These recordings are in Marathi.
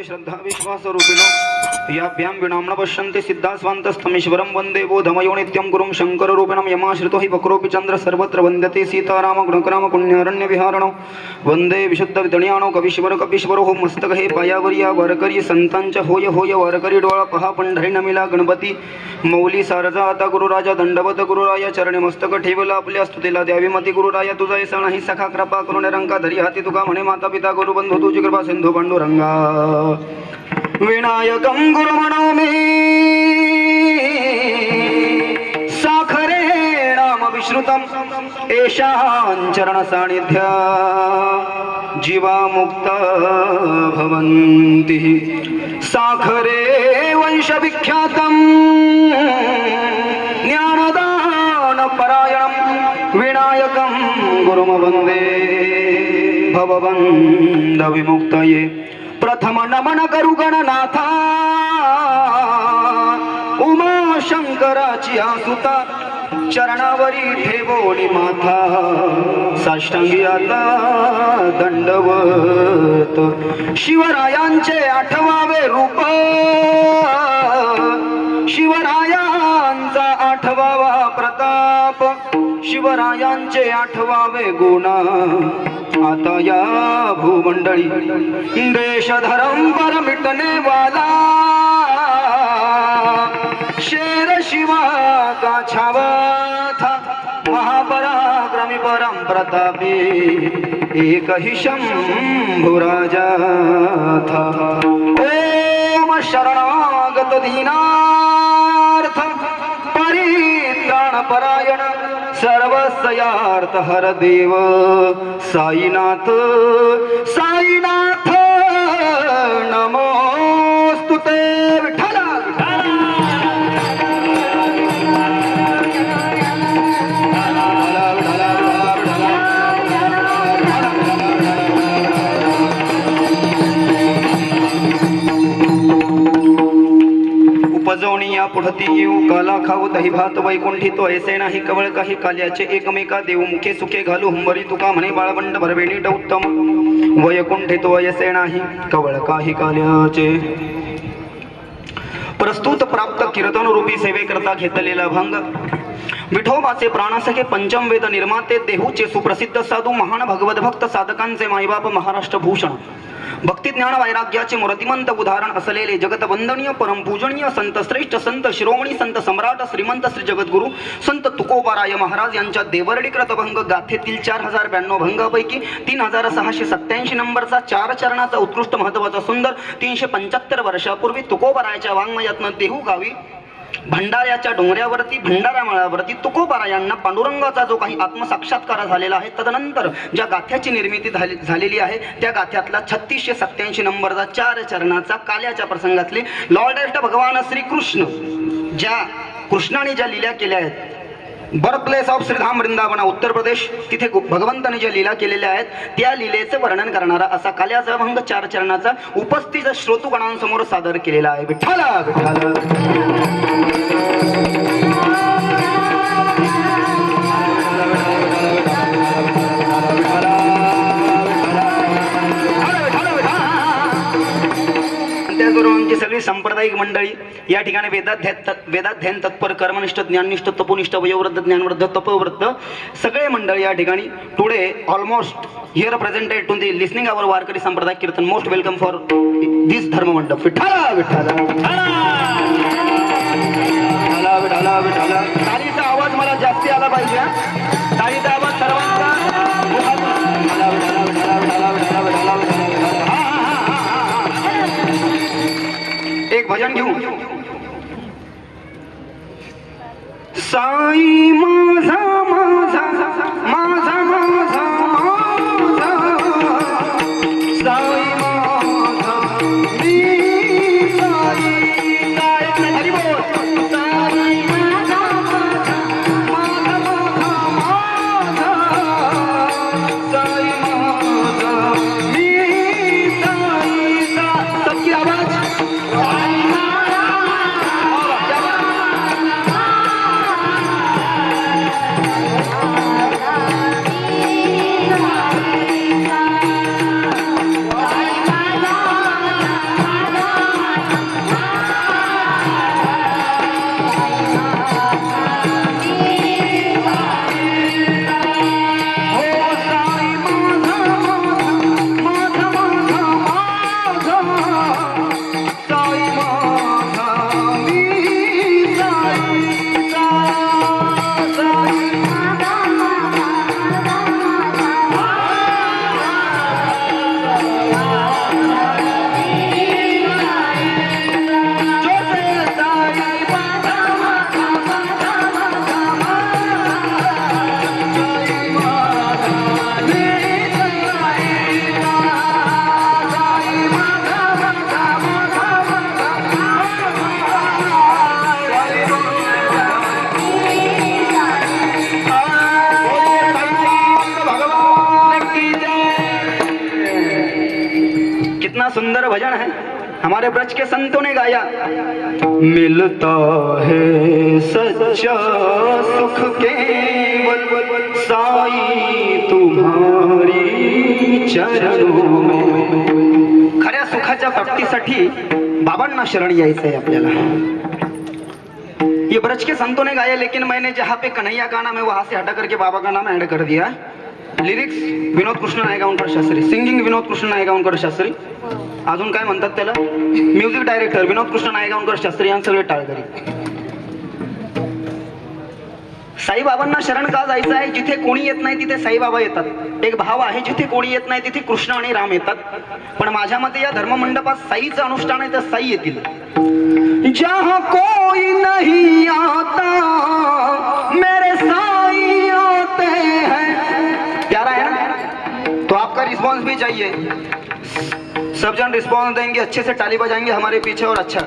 श्रद्धा विश्वास रूपिणो याभ्यां विनाम्न पश्यन्ति सिद्धास्वान्तस्तमीश्वरं वन्दे बोधमयो नित्यं गुरुं शङ्कररूपिणं यमाश्रितो हि वक्रोऽपि चन्द्र सर्वत्र वन्द्यते सीताराम गुणकराम पुण्यारण्य विहारणो वन्दे विशुद्ध विदण्यानो कवीश्वरो हो मस्तक हे पायावरिया वारकरी संतांच्या होय होय वारकरी डोळा पहा पंढरी नमिला गणपती मौली सारजा आता गुरुराजा दंडवत गुरुराया चरणी मस्तक ठेवला आपल्या स्तुतीला द्यावी मती गुरुराया तुझा ऐसा नाही सखा कृपा करुण रंगा धरी हाती तुका म्हणे माता पिता गुरु बंधू तुझी कृपा सिंधू पांडुरंगा विनायकं गुरुमनोमि साखरे नाम विश्रुतम् एषां चरण सानिध्य जीवा मुक्ता भवन्ति साखरे वंश विख्यातं ज्ञानदान परायणं विनायकं गुरुम वन्दे भवबन्ध विमुक्तये प्रथम नमन करू गणनाथा उमा शंकराची आसुता चरणावरी ठेवोनी माथा साष्टांगी आता दंडवत शिवरायांचे आठवावे रूप शिवरायांचा आठवावा प्रताप शिवरायांचे आठवावे गुणा आता या भूमंडळी देश धर्म पर मिटने वाला शेर शिवा का छावा था महापराक्रमी परम प्रतापी एक ही शंभु राजा था ओम शरणागत दीनार्थ परित्राण परायण सर्वस्यार्थ हर देव साईनाथ साईनाथ नमोस्तुते विठ्ठल उपजवणी या पुढती येऊ काला खाऊ दही भात वैकुंठी तो ऐसे नाही कवळ काही काल्याचे एकमेका देऊ मुखे सुखे घालू हुंबरी तुका म्हणे बाळबंड भरवेणी उत्तम वैकुंठी तो ऐसे नाही कवळ काही काल्याचे प्रस्तुत प्राप्त कीर्तन रूपी सेवेकरता घेतलेला भंग विठोबाचे प्राणसखे पंचम वेद निर्माते देहूचे सुप्रसिद्ध साधू महान भगवत भक्त साधकांचे मायबाप महाराष्ट्र भूषण भक्ती ज्ञान वैराग्याचे मूर्तिमंत उदाहरण असलेले जगतवंदनीय परमपूजनीय संत श्रेष्ठ संत शिरोमणी संत सम्राट श्रीमंत श्री जगद्गुरु संत तुकोबाराय महाराज यांच्या देवर्डीकृत भंग गाथेतील 4092 भंगापैकी 3687 नंबरचा 4 चरणाचा उत्कृष्ट महत्वाचा सुंदर 375 वर्षापूर्वी तुकोबारायच्या वाङ्मयातनं देहू गावी भंडाऱ्याच्या डोंगऱ्यावरती भंडारा मळावरती तुकोबारायांना पांडुरंगाचा जो काही आत्मसाक्षात्कार झालेला आहे तदनंतर ज्या गाथ्याची निर्मिती झालेली आहे त्या गाथ्यातला 3687 नंबरचा 4 चरणाचा काल्याच्या प्रसंगातले लॉर्ड भगवान श्रीकृष्ण ज्या कृष्णाने ज्या लीला केल्या आहेत बर्थ प्लेस ऑफ श्रीधाम वृंदावन उत्तर प्रदेश तिथे भगवंताने ज्या लीला केलेल्या आहेत त्या लीलेचे वर्णन करणारा असा काल्याचा भंग 4 चरणाचा उपस्थित श्रोतुगणांसमोर सादर केलेला आहे विठ्ठल त्याचबरोबर सगळी सांप्रदायिक मंडळी या ठिकाणी वेदाध्ययन तत्पर कर्मनिष्ठ ज्ञाननिष्ठ तपोनिष्ठ वयोवृद्ध ज्ञानवृद्ध तपवृद्ध सगळे मंडळी या ठिकाणी today almost here presented to the listening our Warkari sampradaya kirtan most welcome for this dharma mandap Vitthal Vitthal तालीचा आवाज मला जास्ती आला पाहिजे तालीचा आवाज सर्वांचा एक भजन घेऊ साई माझा माझा माझा माझा साई माझा मी साई साई हरी बोल साई माझा माझा माझा साई माझा मी साई सबकी आवाज सुंदर भजन है, हमारे ब्रज के संतों ने गाया। मिलता है सच्चा सुख केवल साई तुम्हारी चरणों में। खऱ्या सुखाच्या प्राप्तीसाठी बाबांना शरण यायचं आहे आपल्याला। ये ब्रज के संतों ने गाया, लेकिन मैंने जहाँ पे कन्हैया का नाम है वहां से हटा करके बाबा का नाम ऐड कर दिया। लिरिक्स विनोद कृष्ण नायगावकर शास्त्री, सिंगिंग विनोद कृष्ण नायगावकर शास्त्री, अजून काय म्हणतात त्याला, म्युझिक डायरेक्टर विनोद कृष्ण नायगावकर शास्त्री यांनी सगळे टाळकरी। साईबाबांना शरण का जायचं आहे? जिथे कोणी येत नाही तिथे साईबाबा येतात। एक भाव आहे, जिथे कोणी येत नाही तिथे कृष्ण आणि राम येतात। पण माझ्या मते या धर्ममंडपात साईचं अनुष्ठान आहे तर साई येतील। जहाँ कोई नहीं आता मेरे साई आते हैं। प्यारा है ना? तो आपका रिस्पॉन्स भी चाहिए। सब जन रिस्पॉन्स देंगे, अच्छे से ताली बजाएंगे हमारे पीछे और अच्छा।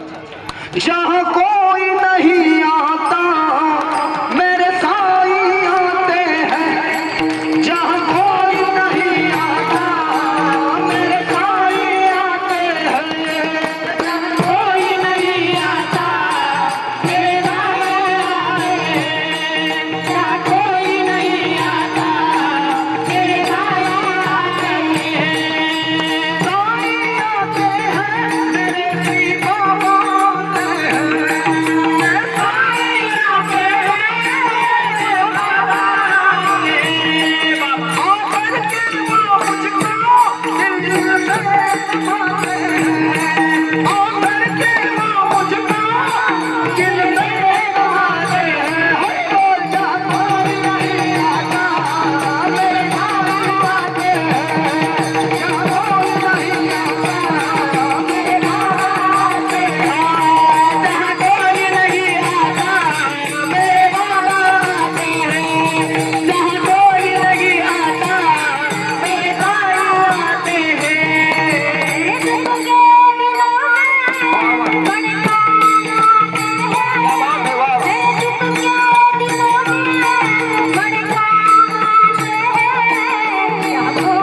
जहाँ कोई नहीं आता मेरे साई आते हैं। जहाँ कोई नहीं आता मेरे साई आते हैं। जहाँ कोई नहीं आता मेरे साई आते हैं। जहाँ कोई नहीं आता मेरे साई आते हैं। साई आते हैं मेरे श्री बाबा आते हैं। साई आते हैं बाबा आते हैं। आकर के वो मुझको दिल से समाते हैं। आकर के वो मुझको दिल में समाते हैं। हो जहाँ कोई नहीं आता मेरे साई आते हैं। जहाँ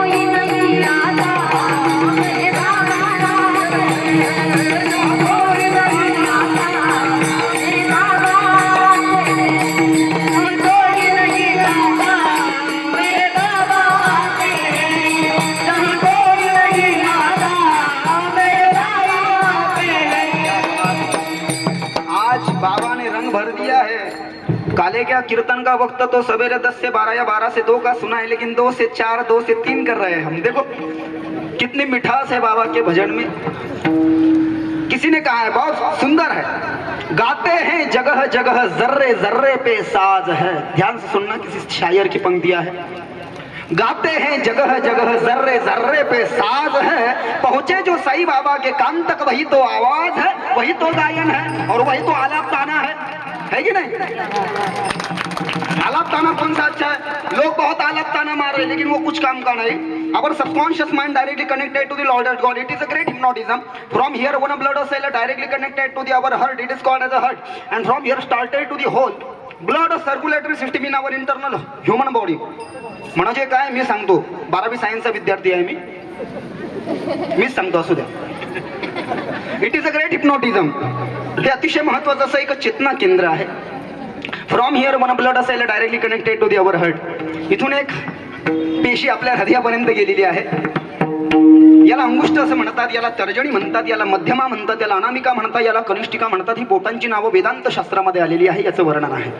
कोई नहीं आता मेरे साई आते हैं। जहाँ कोई नहीं आता मेरे बाबा आते हैं। जहाँ कोई नहीं आता मेरे साई आते आज बाबा ने रंग भर दिया है। काले क्या कीर्तन का वक्त तो सवेरे 10 से 12 या 12 से 2 का सुना है, लेकिन 2 से 4 2 से 3 कर रहे हैं हम। देखो कितनी मिठास है बाबा के भजन में। किसी ने कहा है बहुत सुंदर है, गाते हैं जगह जगह जर्रे जर्रे पे साज है। ध्यान से सुनना, किसी शायर की पंक्तियां है। गाते हैं जगह जगह जर्रे जर्रे पे साज है। पहुंचे जो साईं बाबा के कान तक वही तो आवाज है, वही तो गायन है और वही तो आलाप ताना है कि नहीं? आलाप ताना कौन सा अच्छा है? लोग बहुत आलाप ताना मार रहे हैं लेकिन वो कुछ काम का नहीं। Our subconscious mind directly connected to the Lord God. It is a great hypnotism. From here one blood cell directly connected to the our heart. It is called as a heart. And from here started to the whole blood circulatory system in our internal human body. म्हणजे काय मी सांगतो, 12वी सायन्सचा विद्यार्थी आहे मीच सांगतो, असू द्या। It is a great hypnotism. हे अतिशय महत्वाचं असं एक चेतना केंद्र आहे। From here one blood cell directly connected to the our heart. इथून एक पेशी आपल्या हृदयापर्यंत गेलेली आहे। याला अंगुष्ठ असं म्हणतात, याला तर्जनी म्हणतात, याला मध्यमा म्हणतात, याला अनामिका म्हणतात, याला कनिष्ठिका म्हणतात। ही बोटांची नावं वेदांत शास्त्रामध्ये आलेली आहे, याचं वर्णन आहे।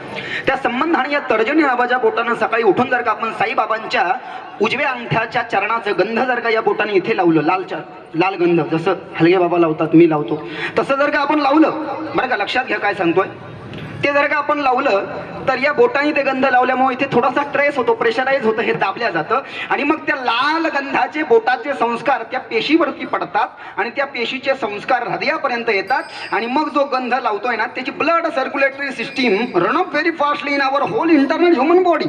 त्या संबंधाने या तर्जनी नावाच्या बोटानं सकाळी उठून जर का आपण साईबाबांच्या उजव्या अंगठ्याच्या चरणाचं गंध जर का या बोटाने इथे लावलं, लाल गंध जसं हलगे बाबा लावतात, मी लावतो, तसं जर का आपण लावलं, बरं का लक्षात घ्या काय सांगतोय, ते जर का आपण लावलं तर या बोटाने ते गंध लावल्यामुळे इथे थोडासा स्ट्रेस होतो, प्रेशराइज होतं, हे दाबल्या जातं आणि मग त्या लाल गंधाचे बोटाचे संस्कार त्या पेशीवरती पडतात आणि त्या पेशीचे संस्कार हृदयापर्यंत येतात आणि मग जो गंध लावतोय ना त्याची blood circulatory system run up very fastly in our whole internal human body.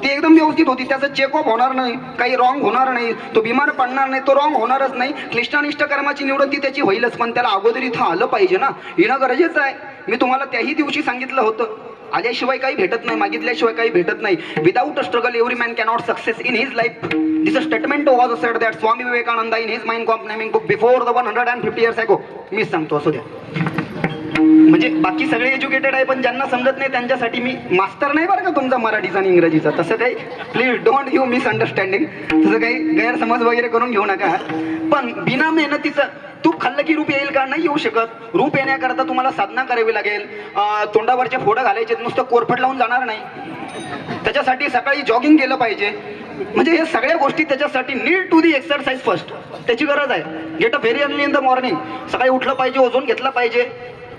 ती एकदम व्यवस्थित होती, त्याचं चेकअप होणार नाही, काही रॉंग होणार नाही, तो बिमार पडणार नाही, तो रॉंग होणारच नाही। क्लिष्टानिष्ट कर्माची निवृत्ती त्याची होईलच, पण त्याला अगोदर इथं आलं पाहिजे ना, येणं गरजेचं आहे। मी तुम्हाला त्याही दिवशी सांगितलं होतं आल्याशिवाय काही भेटत नाही, मागितल्याशिवाय काही भेटत नाही. Without struggle every man cannot success in his life. This statement was said that Swami Vivekananda in his mind कॉम्पनेमिंग book before the 150 years ago. मीच सांगतो असू द्या. म्हणजे बाकी सगळे एज्युकेटेड आहे, पण ज्यांना समजत नाही त्यांच्यासाठी मी मास्टर नाही बरं का तुमचा मराठीचा आणि इंग्रजीचा. तसं काही प्लीज डोंट गिव्ह मिसअंडरस्टँडिंग, तसं काही गैरसमज वगैरे करून घेऊ नका. पण बिना मेहनतीचं तूप खाल्लं की रूप येईल का? नाही येऊ शकत. रूप येण्याकरता तुम्हाला साधना करावी लागेल. तोंडावरचे फोडं घालायचे, नुसतं कोरफड लावून जाणार नाही. त्याच्यासाठी सकाळी जॉगिंग केलं पाहिजे. म्हणजे हे सगळ्या गोष्टी त्याच्यासाठी need to the exercise first. त्याची गरज आहे. Get up very early in the morning. सकाळी उठलं पाहिजे, ओझोन घेतला पाहिजे,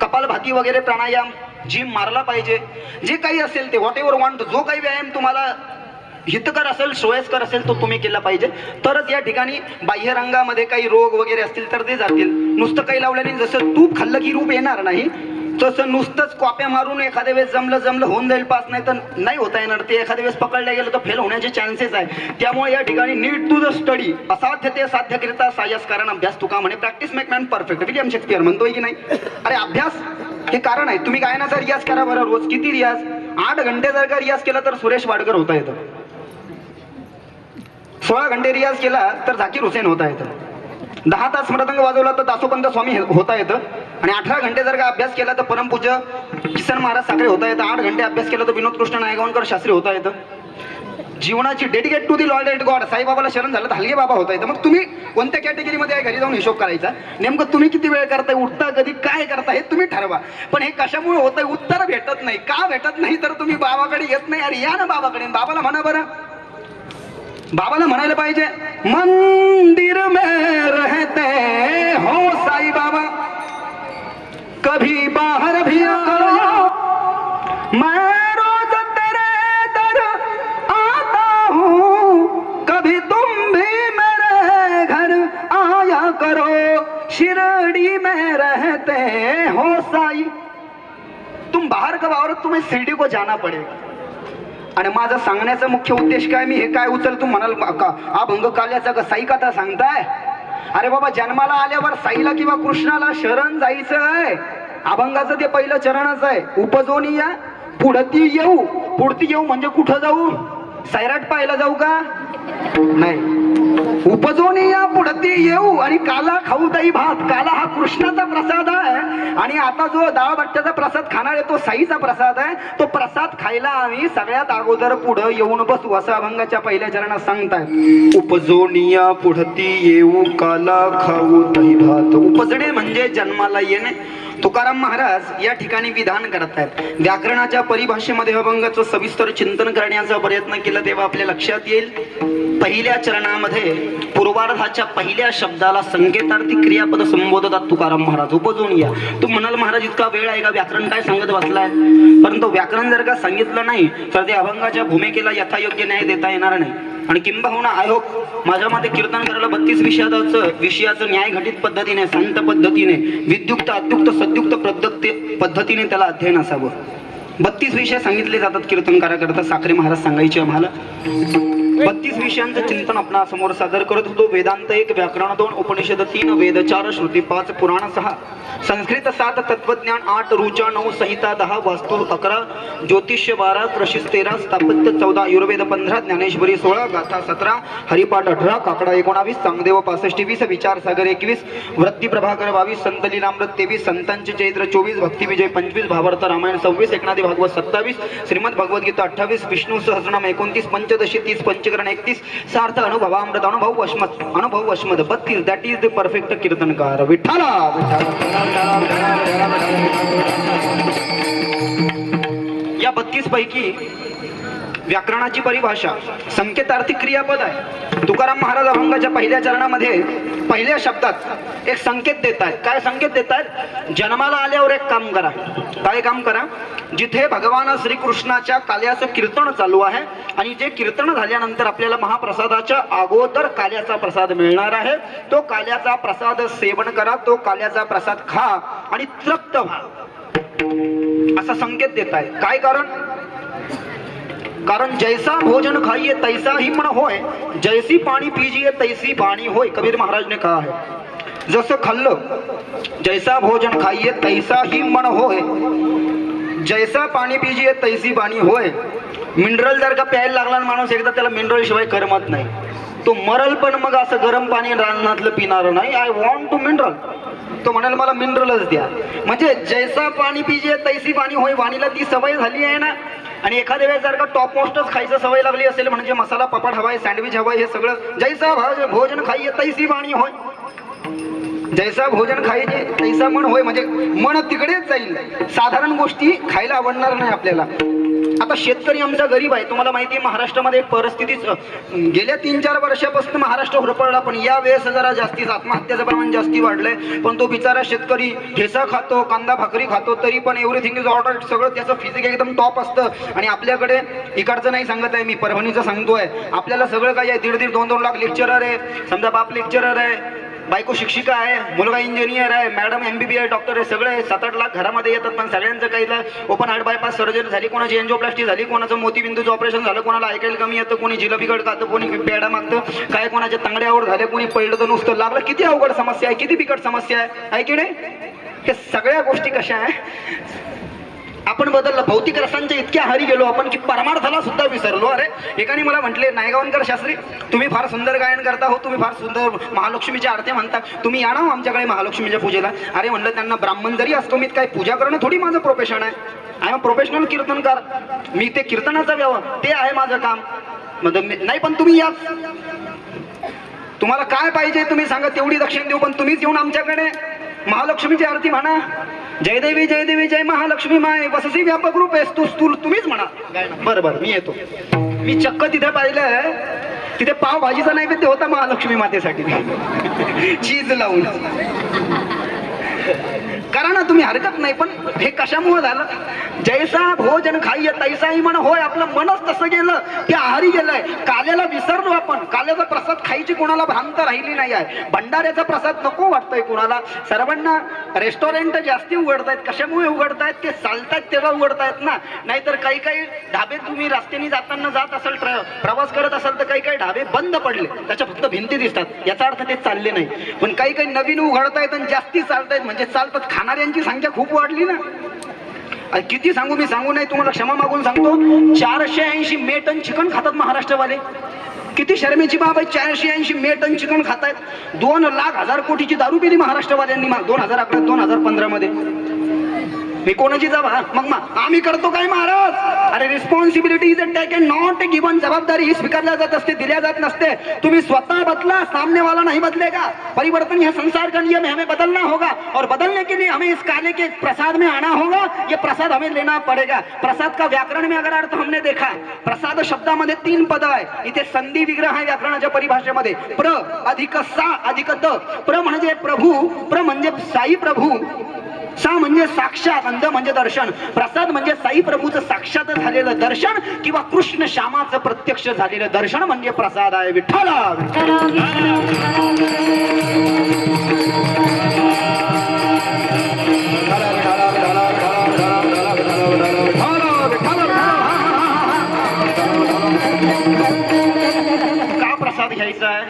कपालभाती वगैरे प्राणायाम, जिम मारला पाहिजे. जे काही असेल ते व्हॉट एव्हर वॉन्ट, जो काही व्यायाम तुम्हाला हितकर असेल, श्रेयस्कर असेल तो तुम्ही केला पाहिजे. तरच या ठिकाणी बाह्यरंगामध्ये काही रोग वगैरे असतील तर ते जातील. नुसतं काही लावल्याने जसं तूप खाल्लं की रूप येणार नाही, तसं नुसतंच कॉप्या मारून एखाद्या वेळेस जमलं होऊन जाईल पास, नाही तर नाही होता येणार. ते एखाद्या वेळेस पकडल्या गेलं तर फेल होण्याचे चान्सेस आहे. त्यामुळे या ठिकाणी नीड टू द स्टडी. असाध्य ते साध्य करिता सायस कारण अभ्यास तुका म्हणे. Practice make man perfect. William Shakespeare म्हणतोय की नाही? अरे अभ्यास हे कारण आहे. तुम्ही गायनाचा रियाज करा बरं. रोज किती रियाज? 8 घंटे जर का रियाज केला तर सुरेश वाडकर होता येतं. 16 घंटे रियाज केला तर झाकीर हुसेन होता येतं. 10 तास मृदंग वाजवला तर दासोपंत स्वामी होता येतं. आणि 18 घंटे जर का अभ्यास केला तर परमपूज्य किसन महाराज साखरे होता येतं. 8 घंटे अभ्यास केला तर विनोद कृष्ण नायगावकर शास्त्री होता येतं. जीवनाची dedicate to the lord at god साईबाबाला शरण झालं तर हलगे बाबा होता येतं. मग तुम्ही कोणत्या कॅटेगरीमध्ये आहे घरी जाऊन हिशोब करायचा. नेमकं तुम्ही किती वेळ करताय, उठता कधी, काय करता हे तुम्ही ठरवा. पण हे कशामुळे होतंय उत्तर भेटत नाही. का भेटत नाही तर तुम्ही बाबाकडे येत नाही. अरे या ना बाबाकडे. बाबाला म्हणा बरं. बाबाला म्हणायला पाहिजे, मंदिर में रहते हो साई बाबा, कभी बाहर भी करो, मैं रोज तेरे दर आता हूँ, कभी तुम भी मेरे घर आया करो, शिरडी में रहते हो साई. तुम बाहर कब आओ, तुम्हें शिरडी को जाना पड़ेगा. आणि माझा सांगण्याचा मुख्य उद्देश काय? मी हे काय उचल तू म्हणाल अभंग काल्याचा का साई कथा सांगताय? अरे बाबा, जन्माला आल्यावर साईला किंवा कृष्णाला शरण जायचं आहे. अभंगाचं ते पहिलं चरणच आहे. उपजोनी या पुढती येऊ. पुढती येऊ म्हणजे कुठं जाऊ? सैराट पाहायला जाऊ का? नाही. उपजोनी या पुढती येऊ आणि काला खाऊ दही भात. काला हा कृष्णाचा प्रसाद आहे आणि आता जो डाळ बट्ट्याचा प्रसाद खाणार आहे तो साईचा प्रसाद आहे. तो प्रसाद खायला आम्ही सगळ्यात अगोदर पुढं येऊन बसू असं अभंगाच्या पहिल्या चरणात सांगतायत. उपजोनी या पुढती येऊ काला खाऊ दही भात. उपजणे म्हणजे जन्माला येणे. तुकाराम महाराज या ठिकाणी विधान करत आहेत. व्याकरणाच्या परिभाषेमध्ये अभंगाचं सविस्तर चिंतन करण्याचा प्रयत्न केला तेव्हा आपल्या लक्षात येईल. पहिल्या चरणामध्ये पूर्वार्धाच्या पहिल्या शब्दाला संकेतार्थी क्रियापद संबोधतात तुकाराम महाराज. उपजून या. तू म्हणाल महाराज इतका वेळ आहे का व्याकरण काय सांगत बसलाय? परंतु व्याकरण जर का सांगितलं नाही तर ते अभंगाच्या भूमिकेला यथायोग्य न्याय देता येणार नाही. आणि किंबहुना आय होप माझ्या मते कीर्तन करायला 32 विषयाचं न्याय घटित पद्धतीने, शांत पद्धतीने, विद्युक्त अद्युक्त सद्युक्त पद्धतीने त्याला अध्ययन असावं. 32 विषय सांगितले जातात कीर्तनकाराकरता. साखरे महाराज सांगायचे आम्हाला. 32 विषयांचं चिंतन आपणा समोर सादर करत होतो. वेदांत 1, व्याकरण 2, उपनिषद 3, वेद 4, श्रुती 5, पुराण 6, संस्कृत 7, तत्वज्ञान 8, ऋचा 9, संहिता 10, वास्तु 11, ज्योतिष्य 12, कृषी 13, स्थापत्य 14, आयुर्वेद 15, ज्ञानेश्वरी 16, गाथा 17, हरिपाठ 18, काकडा 19, चांगदेव 65, 20, विचार सागर 21, वृत्ती प्रभाकर 22, संत लीलामृत 23, संतांचे चैत्र 24, भक्ती विजय 25, भावार्थ रामायण 26, एकनाथी भागवत 27, श्रीमद भगवद्गीता 28, विष्णू सहस्रनाम 29, पंचदशी 30, पंचकरण 31, सार्थ अनुभवामृत अनुभव वशमत 32. दॅट इज द परफेक्ट कीर्तनकार. विठ्ठला या 32 पैकी व्याकरणाची परिभाषा संकेतार्थी क्रियापद आहे. तुकाराम महाराज अभंगाच्या पहिल्या चरणामध्ये पहिल्या शब्दात एक संकेत देत आहेत. काय संकेत देत आहेत? जन्माला आल्यावर एक काम करा. काय काम करा? जिथे भगवान श्रीकृष्णाच्या काल्याचं कीर्तन चालू आहे आणि जे कीर्तन झाल्यानंतर आपल्याला महाप्रसादाच्या अगोदर काल्याचा प्रसाद मिळणार आहे, तो काल्याचा प्रसाद सेवन करा, तो काल्याचा प्रसाद खा आणि तृप्त व्हा असा संकेत देत आहे. काय कारण जैसा भोजन खाइए तैसा ही मन होय, जैसी पाणी पीजिए तैसी वाणी होय. कबीर महाराज ने कहा है जसं खाल्लं, जैसा भोजन खाइए तैसा ही मन होय, जैसा पाणी पिजिये तैसी पाणी होय. मिनरल जर का प्यायला लागला ना माणूस एकदा त्याला मिनरल शिवाय करमत नाही. तो मरल पण मग असं गरम पाणी रानातलं पिणार नाही. I want to mineral. तो म्हणाल मला मिनरलच द्या. म्हणजे जैसा पाणी पिजिये तैसी पाणी होय. वाणीला ती सवय झाली आहे ना. आणि एखाद्या वेळेस जर का टॉप मोस्टच खायचं सवय लागली असेल म्हणजे मसाला पापड हवाय, सँडविच हवाय, हे सगळं जैसा भोजन खाईये तैसी वाणी होय. जैसा भोजन खायचे तैसा मन होय. म्हणजे मन तिकडेच जाईल. साधारण गोष्टी खायला आवडणार नाही आपल्याला. आता शेतकरी आमचा गरीब आहे. तुम्हाला माहिती आहे महाराष्ट्रामध्ये परिस्थिती गेल्या 3-4 वर्षापासून महाराष्ट्र होरपळला, पण या वेळेस जरा जास्तीच आत्महत्याचं प्रमाण जास्ती वाढलंय. पण तो बिचारा शेतकरी ठेसा खातो, कांदा भाकरी खातो, तरी पण एव्हरीथिंग इज ऑर्डर. सगळं त्याचं फिजिक एकदम टॉप असतं. आणि आपल्याकडे इकडचं नाही सांगत आहे मी, परभणीचं सांगतोय. आपल्याला सगळं काय आहे, 1.5-1.5, 2-2 लाख लेक्चरर आहे. समजा बाप लेक्चरर आहे, बायको शिक्षिका आहे, मुलगा इंजिनियर आहे, मॅडम MBBS डॉक्टर आहे. सगळे 7-8 लाख घरामध्ये येतात. पण सगळ्यांचं काही ओपन हार्ट बायपास सर्जरी झाली, कोणाची एन्जिओप्लास्टी झाली, कोणाचं मोतीबिंदूचं ऑपरेशन झालं, कोणाला ऐकायला कमी येतं, कोणी जिलबीगड खातं, कोणी पेढा मागतं, काय कोणाच्या तांगड्यावर झाले, कोणी पडलं तर नुसतं लागलं. किती अवघड समस्या आहे, किती बिकट समस्या आहे की नाही. हे सगळ्या गोष्टी कशा आहे, आपण बदललं. भौतिक रसांच्या इतक्या आहारी गेलो आपण की परमार्थाला सुद्धा विसरलो. अरे एकाने मला म्हटले, नायगावकर शास्त्री तुम्ही फार सुंदर गायन करता हो, तुम्ही फार सुंदर महालक्ष्मीच्या आरत्या म्हणता, तुम्ही या ना आमच्याकडे महालक्ष्मीच्या पूजेला. अरे म्हणलं त्यांना ब्राह्मण जरी असतो मी काय पूजा करणं थोडी माझं प्रोफेशन आहे. आय एम प्रोफेशनल कीर्तनकार. मी ते कीर्तनाचा व्यवहार ते आहे माझं काम. नाही पण तुम्ही या, तुम्हाला काय पाहिजे तुम्ही सांगा, तेवढी दक्षिण देऊ. पण तुम्हीच येऊन आमच्याकडे महालक्ष्मीची आरती म्हणा. जय देवी जय देवी जय महालक्ष्मी माय वससी व्यापक रूप आहेस तू, तुम्हीच म्हणा. बरोबर मी येतो. मी चक्क तिथे पाहिलं, तिथे पावभाजीचा नैवेद्य होता महालक्ष्मी मातेसाठी चीज लावून. करा ना तुम्ही, हरकत नाही. पण हे कशामुळे झालं, जैसा भोजन खाईये तैसाही मन होय. आपलं मनच तसं गेलं, ते आहारी गेलंय. काल्याला विसरलो आपण. काल्याचा प्रसाद खायची कोणाला भ्रांत राहिली नाही आहे. भंडाऱ्याचा प्रसाद नको वाटतोय कुणाला. सर्वांना रेस्टॉरंट जास्ती उघडतायत. कशामुळे उघडतायत, ते चालतायत तेव्हा उघडतायत ना. नाहीतर काही काही ढाबे, तुम्ही रस्त्याने जाताना जात असाल, प्रवास करत असाल तर काही काही ढाबे बंद पडले, त्याच्या फक्त भिंती दिसतात, याचा अर्थ ते चालले नाही. पण काही काही नवीन उघडतायत आणि जास्ती चालतायत, म्हणजे चालतात. खाणाऱ्यांची संख्या खूप वाढली ना. किती सांगू, मी सांगू नाही, तुम्हाला क्षमा मागून सांगतो. 480 मेटन चिकन खातात महाराष्ट्रवाले. किती शर्मेची बाब आहे. 480 मेटन चिकन खातायत. 2,00,000 कोटीची दारू पिली महाराष्ट्रवाल्यांनी 2011 2015 मध्ये. मी कोणाची जबाब मग आम्ही करतो काय महाराज. अरे responsibility is taken not given. जबाबदारी ही स्वीकारल्या जात असते, दिल्या जात नसते. तुम्ही स्वतः बदला, सामने वाला नहीं बदलेगा. परिवर्तन यह संसार का नियम है, हमें बदलना होगा. और बदलने के लिए हमें इस काले के प्रसाद में आना होगा. ये प्रसाद हमें लेना पड़ेगा. प्रसाद का व्याकरण में अगर अर्थ हमने देखा, प्रसाद शब्दामध्ये 3 पद आहे. इथे संधी विग्रह आहे व्याकरणाच्या परिभाषेमध्ये. प्र अधिक सा अधिक द. प्र म्हणजे प्रभू, प्र म्हणजे साई प्रभू, सा म्हणजे साक्षात, अंध म्हणजे दर्शन. प्रसाद म्हणजे साई प्रभूचं साक्षात झालेलं दर्शन किंवा कृष्ण श्यामाचं प्रत्यक्ष झालेलं दर्शन म्हणजे प्रसाद आहे. विठ्ठला का प्रसाद घ्यायचा आहे,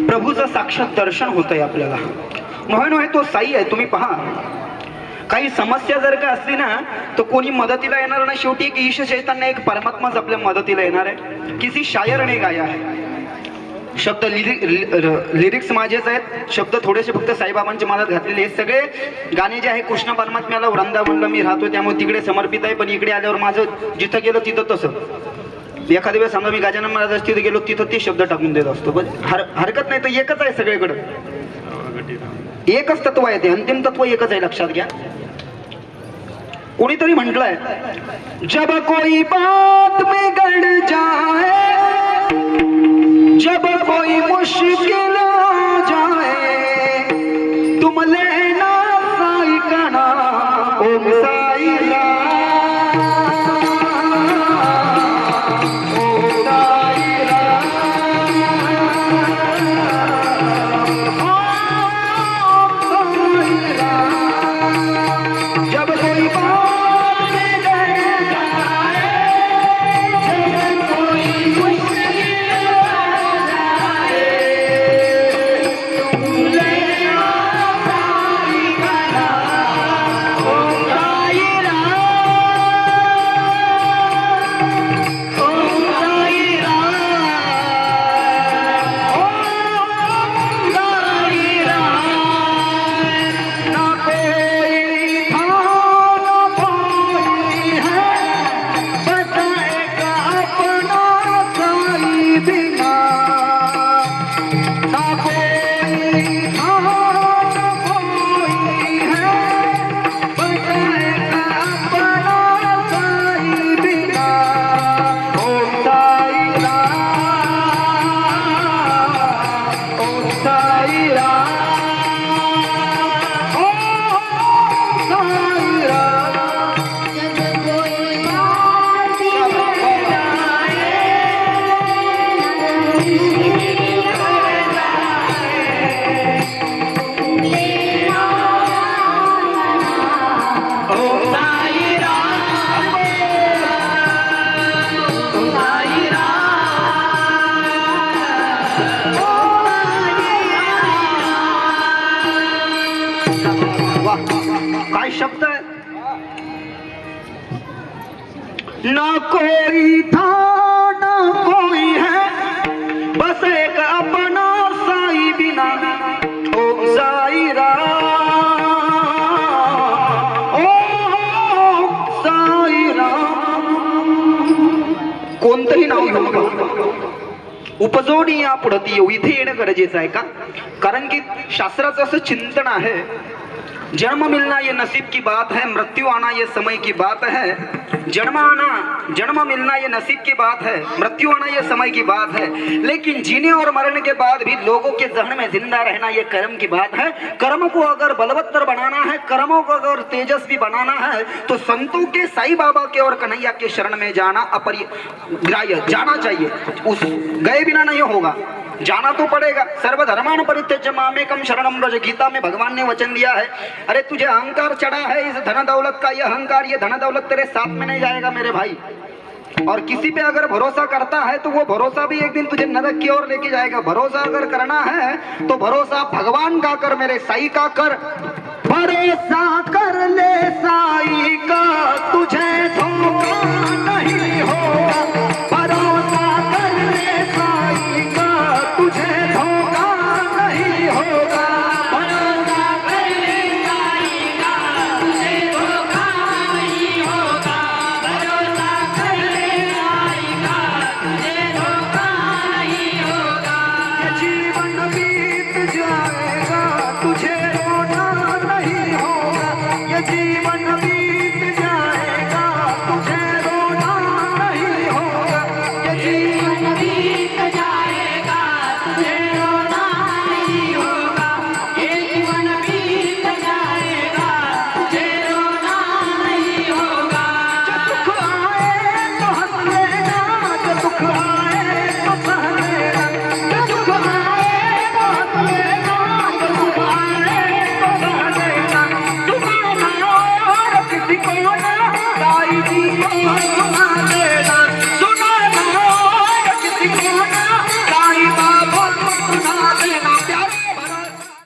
प्रभूचं साक्षात दर्शन होतंय आपल्याला. नव्हे तो साई आहे. तुम्ही पहा, काही समस्या जर का असली ना तर कोणी मदतीला येणार नाही. शेवटी एक ईश चैतन्य, एक परमात्माच आपल्या मदतीला येणार आहे. किसी शायर ने गाया आहे. शब्द लिरिक्स माझेच आहेत, शब्द थोडेसे फक्त साईबाबांच्या मनात घातलेले. हे सगळे गाणे जे आहे कृष्ण परमात्म्याला वृंदावनला मी राहतो त्यामुळे तिकडे समर्पित आहे. पण इकडे आल्यावर माझं जिथं गेलं तिथं तसं. एखाद्या वेळेस समजा मी गजानन महाराज तिथे गेलो तिथं ते शब्द टाकून देत असतो. पण हरकत नाही, तर एकच आहे सगळीकडं. एकच तत्व आहे, ते अंतिम तत्व एकच आहे, लक्षात घ्या. कोणीतरी म्हटलंय, जब कोई बात में गड़ जाए, जब कोई मुश्किल आ जाए, तुम लेना साई का नाम, ओम साई राम. जब कोई बात में गड़ जाए, शब्द है। ना कोई था ना कोई है, बस एक अपना साई बिना, ओ साई राम, ओ साई राम। कोणतंही नाव घेऊ नका, उपजोडी या पुढती येऊ इथे येणं गरजेचं आहे का? कारण की शास्त्राचं असं चिंतन आहे, जन्म मिलना ये नसीब की बात है, मृत्यु आना ये समय की बात है। जन्म मिलना ये नसीब की बात है, मृत्यु आना ये समय की बात है, लेकिन जीने और मरने के बाद भी लोगों के जहन में जिंदा रहना ये कर्म की बात है। कर्म को अगर बलवत्तर बनाना है, कर्मों को अगर तेजस्वी बनाना है, तो संतों के, साईं बाबा के और कन्हैया के शरण में जाना अपरिग्राह्य, जाना चाहिए। उस गए बिना नहीं होगा, जाना तो पड़ेगा। सर्वधर्मान परित्यज्य मामेकम शरणम व्रज, गीता में भगवान ने वचन दिया है। अरे तुझे अहंकार चढ़ा है इस धन दौलत का, ये अहंकार, ये धन दौलत तेरे साथ में नहीं जाएगा मेरे भाई। और किसी पे अगर भरोसा करता है तो वो भरोसा भी एक दिन तुझे नरक की ओर लेके जाएगा। भरोसा अगर करना है तो भरोसा भगवान का कर, मेरे साईं का कर। भरोसा कर ले साईं का, तुझे धोखा